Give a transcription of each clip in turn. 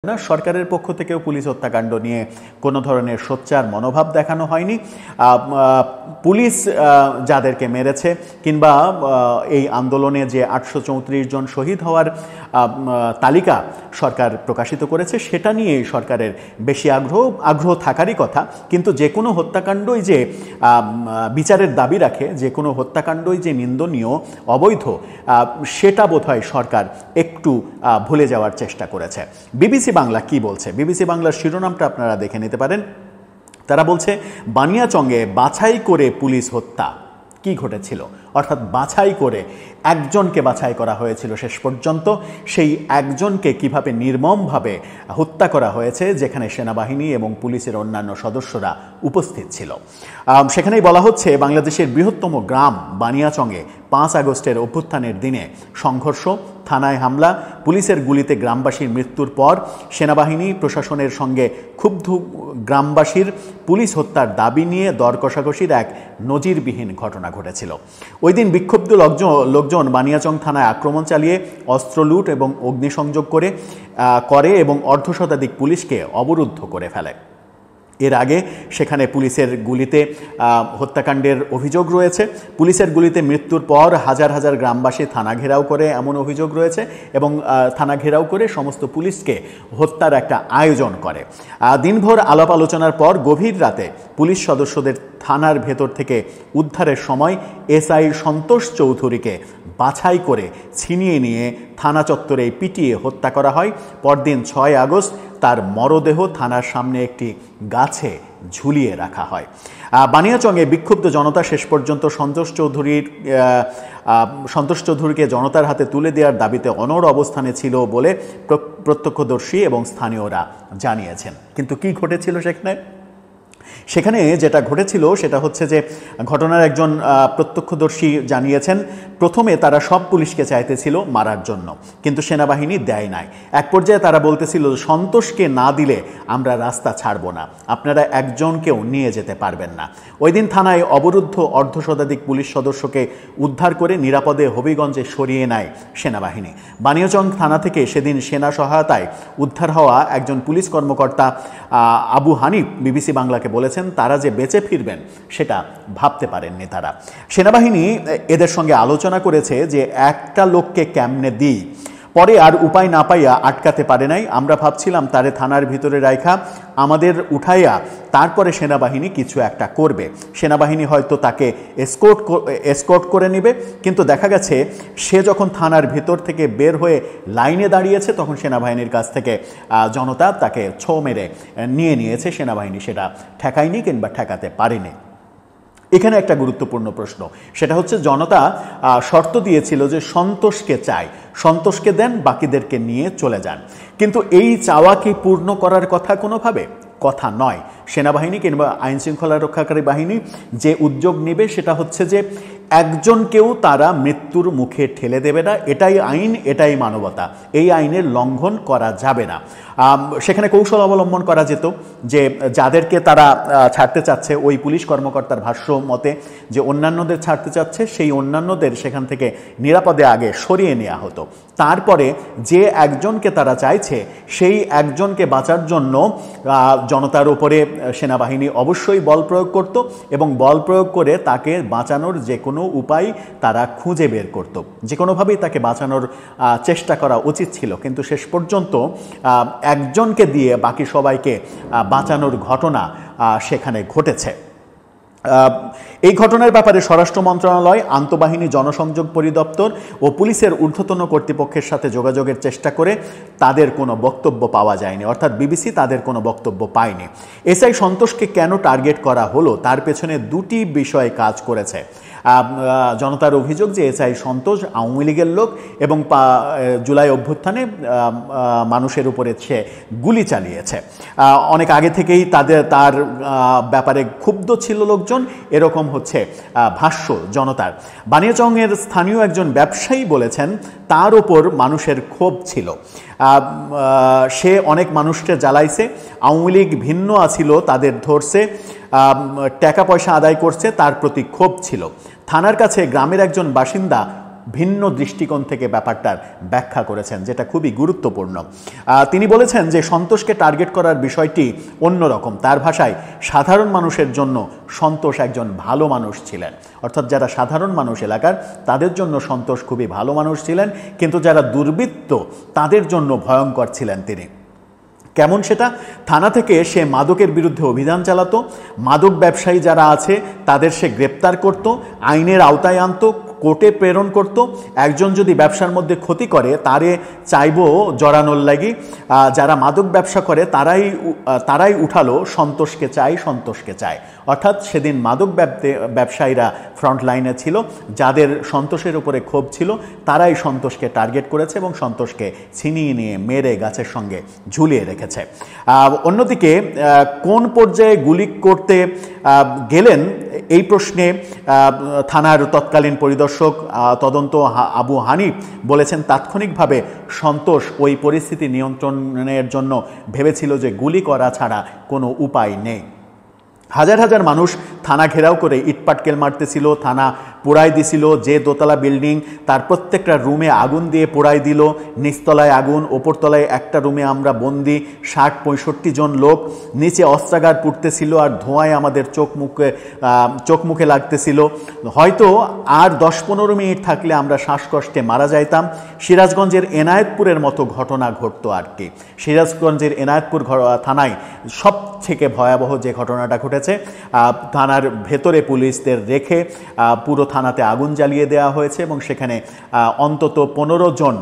না, সরকারের পক্ষ থেকেও পুলিশ হত্যাকাণ্ড নিয়ে কোনো ধরনের সোচ্চার মনোভাব দেখানো হয়নি। পুলিশ যাদেরকে মেরেছে কিংবা এই আন্দোলনে যে 834 জন শহীদ হওয়ার তালিকা সরকার প্রকাশিত করেছে সেটা নিয়ে সরকারের বেশি আগ্রহ থাকারই কথা। কিন্তু যে কোনো হত্যাকাণ্ডই যে বিচারের দাবি রাখে, যে কোনো হত্যাকাণ্ডই যে নিন্দনীয়, অবৈধ, সেটা বোধহয় সরকার একটু ভুলে যাওয়ার চেষ্টা করেছে। বিবিসি বাংলা কি বলছে, বিবিসি বাংলার শিরোনামটা আপনারা দেখে নিতে পারেন। তারা বলছে, বানিয়াচংয়ে বাছাই করে পুলিশ হত্যা। কি ঘটেছিল? অর্থাৎ বাছাই করে একজনকে বাছাই করা হয়েছিল শেষ পর্যন্ত। সেই একজনকে কিভাবে নির্মমভাবে হত্যা করা হয়েছে, যেখানে সেনাবাহিনী এবং পুলিশের অন্যান্য সদস্যরা উপস্থিত ছিল। সেখানেই বলা হচ্ছে, বাংলাদেশের বৃহত্তম গ্রাম বানিয়াচংয়ে 5 আগস্টের অভ্যুত্থানের দিনে সংঘর্ষ, থানায় হামলা, পুলিশের গুলিতে গ্রামবাসীর মৃত্যুর পর সেনাবাহিনী প্রশাসনের সঙ্গে ক্ষুব্ধ গ্রামবাসীর পুলিশ হত্যার দাবি নিয়ে দর কষাকষির এক নজিরবিহীন ঘটনা ঘটেছিল। ওই দিন বিক্ষুব্ধ লোকজন বানিয়াচং থানায় আক্রমণ চালিয়ে অস্ত্র লুট এবং অগ্নিসংযোগ করে এবং অর্ধশতাধিক পুলিশকে অবরুদ্ধ করে ফেলে। এর আগে সেখানে পুলিশের গুলিতে হত্যাকাণ্ডের অভিযোগ রয়েছে। পুলিশের গুলিতে মৃত্যুর পর হাজার হাজার গ্রামবাসী থানা ঘেরাও করে এমন অভিযোগ রয়েছে এবং থানা ঘেরাও করে সমস্ত পুলিশকে হত্যার একটা আয়োজন করে। দিনভর আলাপ আলোচনার পর গভীর রাতে পুলিশ সদস্যদের থানার ভেতর থেকে উদ্ধারের সময় এসআই সন্তোষ চৌধুরীকে বাছাই করে ছিনিয়ে নিয়ে থানা চত্বরে পিটিয়ে হত্যা করা হয়। পরদিন 6 আগস্ট তার মরদেহ থানার সামনে একটি গাছে ঝুলিয়ে রাখা হয়। বানিয়াচংয়ে বিক্ষুব্ধ জনতা শেষ পর্যন্ত সন্তোষ চৌধুরীকে জনতার হাতে তুলে দেওয়ার দাবিতে অনড় অবস্থানে ছিল বলে প্রত্যক্ষদর্শী এবং স্থানীয়রা জানিয়েছেন। কিন্তু কি ঘটেছিল সেখানে যেটা ঘটেছিল সেটা হচ্ছে যে, ঘটনার একজন প্রত্যক্ষদর্শী জানিয়েছেন, প্রথমে তারা সব পুলিশকে চাইতেছিল মারার জন্য, কিন্তু সেনাবাহিনী দেয় নাই। এক পর্যায়ে তারা বলতেছিল, সন্তোষকে না দিলে আমরা রাস্তা ছাড়ব না, আপনারা একজনকেও নিয়ে যেতে পারবেন না। ওই দিন থানায় অবরুদ্ধ অর্ধশতাধিক পুলিশ সদস্যকে উদ্ধার করে নিরাপদে হবিগঞ্জে সরিয়ে নেয় সেনাবাহিনী। বানিয়াচং থানা থেকে সেদিন সেনা সহায়তায় উদ্ধার হওয়া একজন পুলিশ কর্মকর্তা আবু হানিফ বিবিসি বাংলাকে বলেছেন, তারা যে বেঁচে ফিরবেন সেটা ভাবতে পারেননি তারা। সেনাবাহিনী এদের সঙ্গে আলোচনা করেছে যে একটা লোককে কেমনে দিই, পরে আর উপায় না পাইয়া আটকাতে পারে নাই। আমরা ভাবছিলাম তারে থানার ভিতরে রাখা আমাদের উঠাইয়া তারপরে সেনাবাহিনী কিছু একটা করবে, সেনাবাহিনী হয়তো তাকে এসকর্ট করে নেবে। কিন্তু দেখা গেছে সে যখন থানার ভিতর থেকে বের হয়ে লাইনে দাঁড়িয়েছে, তখন সেনাবাহিনীর কাছ থেকে জনতা তাকে ছো মেরে নিয়েছে। সেনাবাহিনী সেটা ঠেকায়নি কিংবা ঠেকাতে পারেনি। এখানে একটা গুরুত্বপূর্ণ প্রশ্ন, সেটা হচ্ছে, জনতা শর্ত দিয়েছিল যে সন্তোষকে চাই, সন্তোষকে দেন, বাকিদেরকে নিয়ে চলে যান। কিন্তু এই চাওয়া কি পূর্ণ করার কথা নয়। সেনাবাহিনী কিংবা আইন শৃঙ্খলা রক্ষাকারী বাহিনী যে উদ্যোগ নেবে সেটা হচ্ছে যে একজনকেও তারা মৃত্যুর মুখে ঠেলে দেবে না। এটাই আইন, এটাই মানবতা। এই আইনের লঙ্ঘন করা যাবে না। সেখানে কৌশল অবলম্বন করা যেত যে যাদেরকে তারা ছাড়তে চাচ্ছে, ওই পুলিশ কর্মকর্তার ভাষ্য মতে যে অন্যান্যদের ছাড়তে চাচ্ছে, সেই অন্যান্যদের সেখান থেকে নিরাপদে আগে সরিয়ে নেওয়া হতো। তারপরে যে একজনকে তারা চাইছে সেই একজনকে বাঁচার জন্য জনতার উপরে সেনাবাহিনী অবশ্যই বল প্রয়োগ করত এবং বল প্রয়োগ করে তাকে বাঁচানোর যে কোনো উপায় তারা খুঁজে বের করত। যে কোনোভাবেই তাকে বাঁচানোর চেষ্টা করা উচিত ছিল। কিন্তু শেষ পর্যন্ত একজনকে দিয়ে বাকি সবাইকে বাঁচানোর ঘটনা সেখানে ঘটেছে। এই ঘটনার ব্যাপারে স্বরাষ্ট্র মন্ত্রণালয়, আন্তঃবাহিনী জনসংযোগ পরিদপ্তর ও পুলিশের ঊর্ধ্বতন কর্তৃপক্ষের সাথে যোগাযোগের চেষ্টা করে তাদের কোনো বক্তব্য পাওয়া যায়নি, অর্থাৎ বিবিসি তাদের কোনো বক্তব্য পায়নি। এসআই সন্তোষকে কেন টার্গেট করা হলো তার পেছনে দুটি বিষয় কাজ করেছে। জনতার অভিযোগ যে এসআই সন্তোষ আওয়ামী লীগের লোক এবং জুলাই অভ্যুত্থানে মানুষের উপরে সে গুলি চালিয়েছে। অনেক আগে থেকেই তার ব্যাপারে ক্ষুব্ধ ছিল লোকজন, এরকম হচ্ছে ভাষ্য জনতার। বানিয়াচংয়ের স্থানীয় একজন ব্যবসায়ী বলেছেন তার ওপর মানুষের ক্ষোভ ছিল। সে অনেক মানুষকে জ্বালাইছে, আওয়ামী লীগ ভিন্ন আছিল, তাদের ধরছে, টাকা পয়সা আদায় করছে, তার প্রতি ক্ষোভ ছিল। থানার কাছে গ্রামের একজন বাসিন্দা ভিন্ন দৃষ্টিকোণ থেকে ব্যাপারটার ব্যাখ্যা করেছেন, যেটা খুবই গুরুত্বপূর্ণ। তিনি বলেছেন যে সন্তোষকে টার্গেট করার বিষয়টি অন্যরকম। তার ভাষায়, সাধারণ মানুষের জন্য সন্তোষ একজন ভালো মানুষ ছিলেন। অর্থাৎ যারা সাধারণ মানুষ এলাকার, তাদের জন্য সন্তোষ খুবই ভালো মানুষ ছিলেন, কিন্তু যারা দুর্বৃত্ত তাদের জন্য ভয়ঙ্কর ছিলেন তিনি। কেমন সেটা? থানা থেকে সে মাদকের বিরুদ্ধে অভিযান চালাতো, মাদক ব্যবসায়ী যারা আছে তাদের সে গ্রেপ্তার করত, আইনের আওতায় আনতো, কোর্টে প্রেরণ করত। একজন যদি ব্যবসার মধ্যে ক্ষতি করে তারে চাইবো জড়ানোর লাগি, যারা মাদক ব্যবসা করে তারাই উঠালো সন্তোষকে চাই, সন্তোষকে চায়। অর্থাৎ সেদিন মাদক ব্যবসায়ীরা ফ্রন্ট লাইনে ছিল, যাদের সন্তোষের উপরে ক্ষোভ ছিল তারাই সন্তোষকে টার্গেট করেছে এবং সন্তোষকে ছিনিয়ে নিয়ে মেরে গাছের সঙ্গে ঝুলিয়ে রেখেছে। অন্যদিকে কোন পর্যায়ে গুলি করতে গেলেন এই প্রশ্নে থানার তৎকালীন পরিদর্শক তদন্ত আবু হানিফ বলেছেন, তাৎক্ষণিকভাবে সন্তোষ ওই পরিস্থিতি নিয়ন্ত্রণের জন্য ভেবেছিল যে গুলি করা ছাড়া কোনো উপায় নেই। হাজার হাজার মানুষ থানা ঘেরাও করে ইটপাটকেল মারতেছিল, থানা পোড়াই দিছিল। যে দোতলা বিল্ডিং তার প্রত্যেকটা রুমে আগুন দিয়ে পোড়াই দিল, নিচতলায় আগুন, ওপরতলায় একটা রুমে আমরা বন্দি ৬০-৬৫ জন লোক, নিচে অস্ত্রাগার পুড়তেছিল আর ধোঁয়ায় আমাদের চোখ মুখে লাগতেছিল। হয়তো আর ১০-১৫ মিনিট থাকলে আমরা শ্বাসকষ্টে মারা যাইতাম। সিরাজগঞ্জের এনায়েতপুরের মতো ঘটনা ঘটতো আর কি। সিরাজগঞ্জের এনায়েতপুর থানায় সব থেকে ভয়াবহ যে ঘটনাটা ঘটেছে, থানার ভেতরে পুলিশদের রেখে পুরো থানাতে আগুন জ্বালিয়ে দেওয়া হয়েছে এবং সেখানে অন্তত ১৫ জন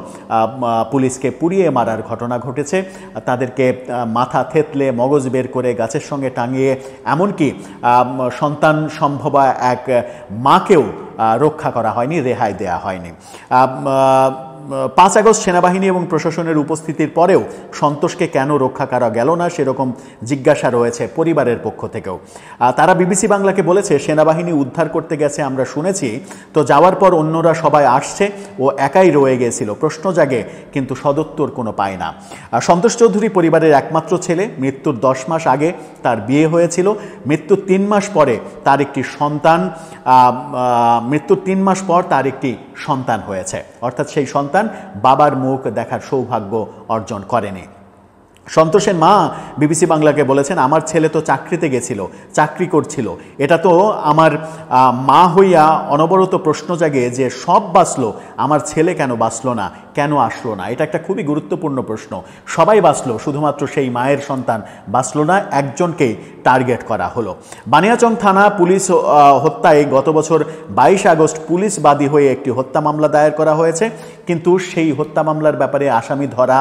পুলিশকে পুড়িয়ে মারার ঘটনা ঘটেছে। তাদেরকে মাথা থেতলে মগজ বের করে গাছের সঙ্গে টাঙিয়ে, এমনকি সন্তান সম্ভবা এক মাকেও রক্ষা করা হয়নি, রেহাই দেয়া হয়নি। ৫ আগস্ট সেনাবাহিনী এবং প্রশাসনের উপস্থিতির পরেও সন্তোষকে কেন রক্ষা করা গেল না, সেরকম জিজ্ঞাসা রয়েছে পরিবারের পক্ষ থেকেও। তারা বিবিসি বাংলাকে বলেছে, সেনাবাহিনী উদ্ধার করতে গেছে আমরা শুনেছি, তো যাওয়ার পর অন্যরা সবাই আসছে, ও একাই রয়ে গেছিল। প্রশ্ন জাগে কিন্তু সদুত্তর কোনো পায় না। সন্তোষ চৌধুরী পরিবারের একমাত্র ছেলে। মৃত্যুর ১০ মাস আগে তার বিয়ে হয়েছিল। মৃত্যুর ৩ মাস পরে তার একটি সন্তান মৃত্যুর ৩ মাস পর তার একটি সন্তান হয়েছে। অর্থাৎ সেই সন্তান বাবার মুখ দেখার সৌভাগ্য অর্জন করেনি। সন্তোষের মা বিবিসি বাংলাকে বলেছেন, আমার ছেলে তো চাকরিতে গেছিল, চাকরি করছিল। এটা তো আমার মা হইয়া অনবরত প্রশ্ন জাগে যে সব বাঁচলো, আমার ছেলে কেন বাঁচলো না, কেন আসলো না? এটা একটা খুবই গুরুত্বপূর্ণ প্রশ্ন। সবাই বাঁচলো, শুধুমাত্র সেই মায়ের সন্তান বাঁচলো না, একজনকেই টার্গেট করা হলো। বানিয়াচং থানা পুলিশ হত্যায় গত বছর ২২ আগস্ট পুলিশ বাদী হয়ে একটি হত্যা মামলা দায়ের করা হয়েছে, কিন্তু সেই হত্যা মামলার ব্যাপারে আসামি ধরা,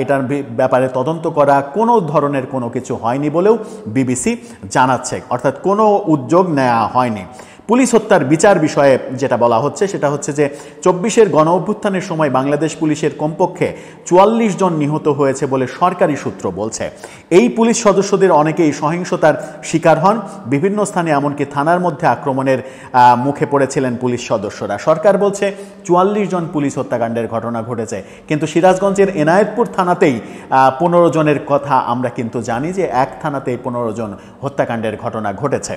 এটার ব্যাপারে তদন্ত করা, কোনো ধরনের কোনো কিছু হয়নি বলেও বিবিসি জানাচ্ছে। অর্থাৎ কোনো উদ্যোগ নেওয়া হয়নি। পুলিশ হত্যার বিচার বিষয়ে যেটা বলা হচ্ছে সেটা হচ্ছে যে ২৪-এর গণ অভ্যুত্থানের সময় বাংলাদেশ পুলিশের কমপক্ষে ৪৪ জন নিহত হয়েছে বলে সরকারি সূত্র বলছে। এই পুলিশ সদস্যদের অনেকেই সহিংসতার শিকার হন। বিভিন্ন স্থানে এমনকি থানার মধ্যে আক্রমণের মুখে পড়েছিলেন পুলিশ সদস্যরা। সরকার বলছে ৪৪ জন পুলিশ হত্যাকাণ্ডের ঘটনা ঘটেছে, কিন্তু সিরাজগঞ্জের এনায়েতপুর থানাতেই ১৫ জনের কথা আমরা কিন্তু জানি যে এক থানাতেই ১৫ জন হত্যাকাণ্ডের ঘটনা ঘটেছে।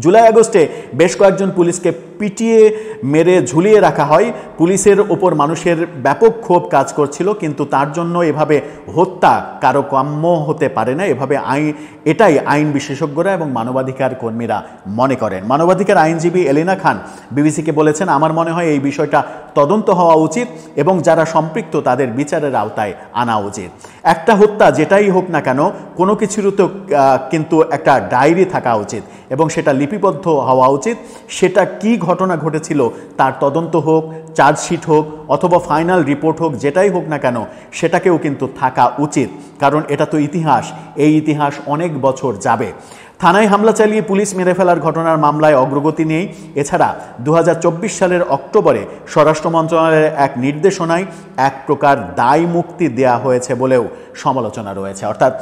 জুলাই আগস্টে বেশ কয়েকজন পুলিশকে পিটিয়ে মেরে ঝুলিয়ে রাখা হয়। পুলিশের ওপর মানুষের ব্যাপক ক্ষোভ কাজ করছিল, কিন্তু তার জন্য এভাবে হত্যা কারো কাম্য হতে পারে না। এটাই আইন বিশেষজ্ঞরা এবং মানবাধিকার কর্মীরা মনে করেন। মানবাধিকার আইনজীবী এলিনা খান বিবিসিকে বলেছেন, আমার মনে হয় এই বিষয়টা তদন্ত হওয়া উচিত এবং যারা সম্পৃক্ত তাদের বিচারের আওতায় আনা উচিত। একটা হত্যা যেটাই হোক না কেন, কোনো কিছুর তো কিন্তু একটা ডায়েরি থাকা উচিত এবং সেটা লিপিবদ্ধ হওয়া উচিত। সেটা কি ঘটনা ঘটেছিল তার তদন্ত হোক, চার্জশিট হোক অথবা ফাইনাল রিপোর্ট হোক, যেটাই হোক না কেন সেটাকেও কিন্তু থাকা উচিত, কারণ এটা তো ইতিহাস। এই ইতিহাস অনেক বছর যাবে। থানায় হামলা চালিয়ে পুলিশ মেরে ফেলার ঘটনার মামলায় অগ্রগতি নেই। এছাড়া ২০২৪ সালের অক্টোবরে স্বরাষ্ট্র মন্ত্রণালয়ের এক নির্দেশনায় এক প্রকার দায় মুক্তি দেয়া হয়েছে বলেও সমালোচনা রয়েছে। অর্থাৎ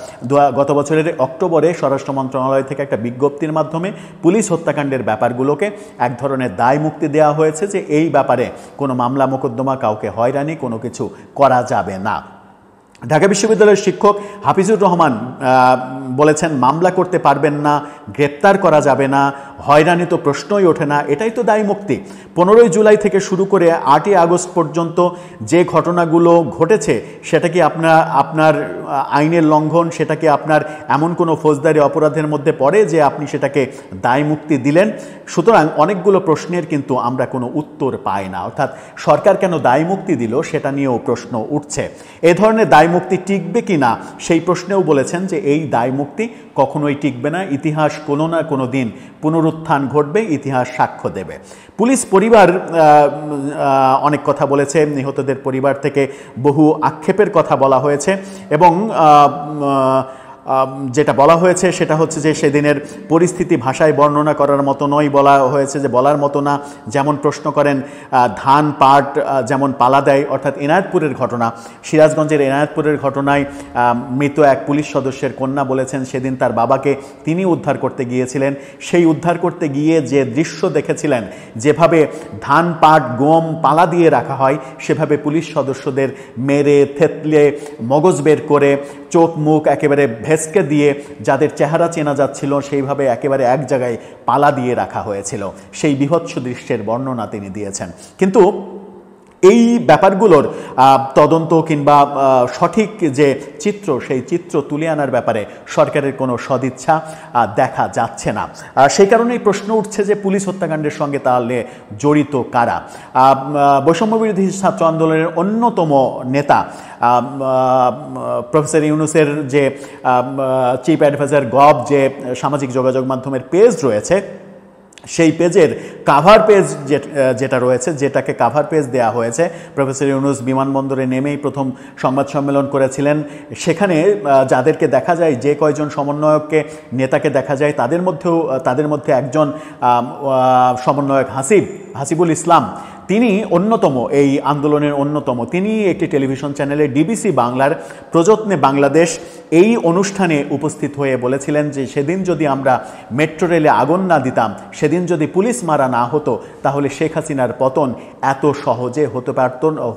গত বছরের অক্টোবরে স্বরাষ্ট্র মন্ত্রণালয় থেকে একটা বিজ্ঞপ্তির মাধ্যমে পুলিশ হত্যাকাণ্ডের ব্যাপারগুলোকে এক ধরনের দায় মুক্তি দেওয়া হয়েছে যে এই ব্যাপারে কোনো মামলা মোকদ্দমা, কাউকে হয়রানি, কোনো কিছু করা যাবে না। ঢাকা বিশ্ববিদ্যালয়ের শিক্ষক হাফিজুর রহমান বলেছেন, মামলা করতে পারবেন না, গ্রেপ্তার করা যাবে না, হয়রানি তো প্রশ্নই ওঠে না, এটাই তো দায় মুক্তি। 15ই জুলাই থেকে শুরু করে 8ই আগস্ট পর্যন্ত যে ঘটনাগুলো ঘটেছে সেটা কি আপনার আইনের লঙ্ঘন, সেটা কি আপনার এমন কোনো ফৌজদারি অপরাধের মধ্যে পড়ে যে আপনি সেটাকে দায় মুক্তি দিলেন? সুতরাং অনেকগুলো প্রশ্নের কিন্তু আমরা কোনো উত্তর পাই না, অর্থাৎ সরকার কেন দায় মুক্তি দিল সেটা নিয়েও প্রশ্ন উঠছে। এ ধরনের দায় মুক্তি টিকবে কি না সেই প্রশ্নেও বলেছেন যে এই দায় মুক্তি কখনোই টিকবে না, ইতিহাস কোনো না কোনো দিন পুনরুত্থান ঘটবে, ইতিহাস সাক্ষ্য দেবে। পুলিশ পরিবার অনেক কথা বলেছে, নিহতদের পরিবার থেকে বহু আক্ষেপের কথা বলা হয়েছে এবং যেটা বলা হয়েছে সেটা হচ্ছে যে সেদিনের পরিস্থিতি ভাষায় বর্ণনা করার মতো নয়, বলা হয়েছে যে বলার মতো না। যেমন প্রশ্ন করেন ধান পাট যেমন পালা দেয়, অর্থাৎ এনায়েতপুরের ঘটনা, সিরাজগঞ্জের এনায়েতপুরের ঘটনায় মৃত এক পুলিশ সদস্যের কন্যা বলেছেন সেদিন তার বাবাকে তিনি উদ্ধার করতে গিয়েছিলেন, সেই উদ্ধার করতে গিয়ে যে দৃশ্য দেখেছিলেন, যেভাবে ধান পাট গম পালা দিয়ে রাখা হয় সেভাবে পুলিশ সদস্যদের মেরে থেতলে মগজ বের করে চোখ মুখ একেবারে ভেস্কে দিয়ে যাদের চেহারা চেনা যাচ্ছিল সেইভাবে একেবারে এক জায়গায় পালা দিয়ে রাখা হয়েছিল, সেই বীভৎস দৃশ্যের বর্ণনা তিনি দিয়েছেন। কিন্তু এই ব্যাপারগুলোর তদন্ত কিংবা সঠিক যে চিত্র সেই চিত্র তুলে আনার ব্যাপারে সরকারের কোনো সদিচ্ছা দেখা যাচ্ছে না। সেই কারণেই প্রশ্ন উঠছে যে পুলিশ হত্যাকাণ্ডের সঙ্গে তাহলে জড়িত কারা? বৈষম্যবিরোধী ছাত্র আন্দোলনের অন্যতম নেতা প্রফেসর ইউনূসের যে চিফ অ্যাডভাইজার গভ যে সামাজিক যোগাযোগ মাধ্যমের পেজ রয়েছে, সেই পেজের কাভার পেজ যেটা রয়েছে, যেটাকে কাভার পেজ দেয়া হয়েছে, প্রফেসর ইউনূস বিমানবন্দরে নেমেই প্রথম সংবাদ সম্মেলন করেছিলেন, সেখানে যাদেরকে দেখা যায়, যে কয়জন সমন্বয়ককে নেতাকে দেখা যায়, তাদের মধ্যে একজন সমন্বয়ক হাসিবুল ইসলাম, তিনি অন্যতম, এই আন্দোলনের অন্যতম। তিনি একটি টেলিভিশন চ্যানেলে ডিবিসি বাংলার প্রযত্নে বাংলাদেশ এই অনুষ্ঠানে উপস্থিত হয়ে বলেছিলেন যে সেদিন যদি আমরা মেট্রো রেলে আগুন না দিতাম, সেদিন যদি পুলিশ মারা না হতো, তাহলে শেখ হাসিনার পতন এত সহজে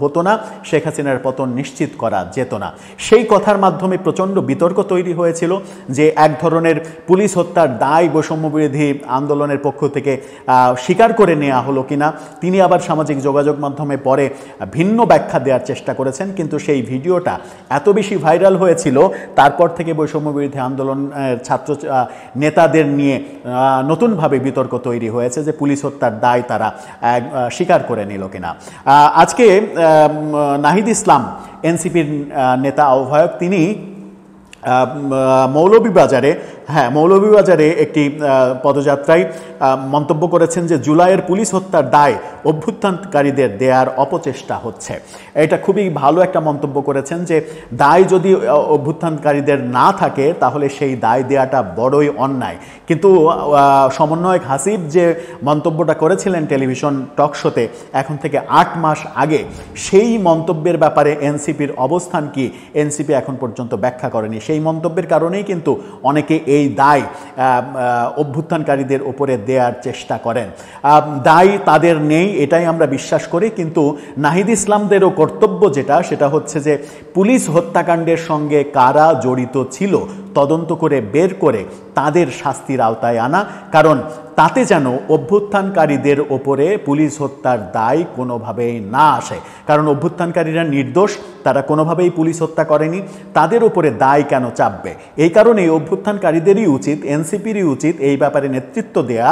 হতো না, শেখ হাসিনার পতন নিশ্চিত করা যেত না। সেই কথার মাধ্যমে প্রচণ্ড বিতর্ক তৈরি হয়েছিল যে এক ধরনের পুলিশ হত্যার দায় বৈষম্যবিরোধী আন্দোলনের পক্ষ থেকে স্বীকার করে নেওয়া হলো কিনা। তিনি আবার সামাজিক যোগাযোগ মাধ্যমে পরে ভিন্ন ব্যাখ্যা দেওয়ার চেষ্টা করেছেন, কিন্তু সেই ভিডিওটা এত বেশি ভাইরাল হয়েছিল, তারপর থেকে বৈষম্যবিরোধী আন্দোলন ছাত্র নেতাদের নিয়ে নতুনভাবে বিতর্ক তৈরি হয়েছে যে পুলিশ হত্যার দায় তারা স্বীকার করে নিল কিনা। আজকে নাহিদ ইসলাম এনসিপির নেতা আহ্বায়ক, তিনি মৌলভীবাজারে একটি পদযাত্রায় মন্তব্য করেছেন যে জুলাইয়ের পুলিশ হত্যার দায় অভ্যুত্থানকারীদের দেয়ার অপচেষ্টা হচ্ছে। এটা খুবই ভালো একটা মন্তব্য করেছেন যে দায় যদি অভ্যুত্থানকারীদের না থাকে তাহলে সেই দায় দেয়াটা বড়ই অন্যায়। কিন্তু সমন্বয়ক হাসিব যে মন্তব্যটা করেছিলেন টেলিভিশন টক শোতে এখন থেকে 8 মাস আগে, সেই মন্তব্যের ব্যাপারে এনসিপির অবস্থান কি এনসিপি এখন পর্যন্ত ব্যাখ্যা করেনি। সেই মন্তব্যের কারণেই কিন্তু অনেকে এই দায় অভ্যুত্থানকারীদের উপরে দেওয়ার চেষ্টা করেন। দায় তাদের নেই এটাই আমরা বিশ্বাস করি, কিন্তু নাহিদ ইসলামদেরও কর্তব্য সেটা হচ্ছে যে পুলিশ হত্যাকাণ্ডের সঙ্গে কারা জড়িত ছিল তদন্ত করে বের করে তাদের শাস্তির আওতায় আনা, কারণ তাতে যেন অভ্যুত্থানকারীদের ওপরে পুলিশ হত্যার দায় কোনোভাবেই না আসে। কারণ অভ্যুত্থানকারীরা নির্দোষ, তারা কোনোভাবেই পুলিশ হত্যা করেনি, তাদের ওপরে দায় কেন চাপবে? এই কারণেই অভ্যুত্থানকারীদেরই উচিত, এনসিপিরই উচিত এই ব্যাপারে নেতৃত্ব দেয়া,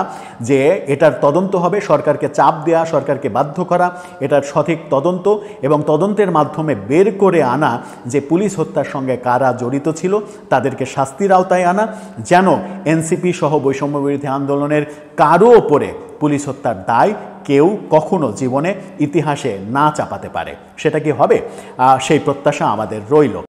যে এটার তদন্ত হবে, সরকারকে চাপ দেয়া, সরকারকে বাধ্য করা, এটার সঠিক তদন্ত এবং তদন্তের মাধ্যমে বের করে আনা যে পুলিশ হত্যার সঙ্গে কারা জড়িত ছিল, তাদেরকে শাস্তির আওতায় আনা, যেন এনসিপি সহ বৈষম্যবিরোধী আন্দোলনের কারো ওপরে পুলিশ হত্যার দায় কেউ কখনো জীবনে ইতিহাসে না চাপাতে পারে। সেটা কি হবে? সেই প্রত্যাশা আমাদের রইল।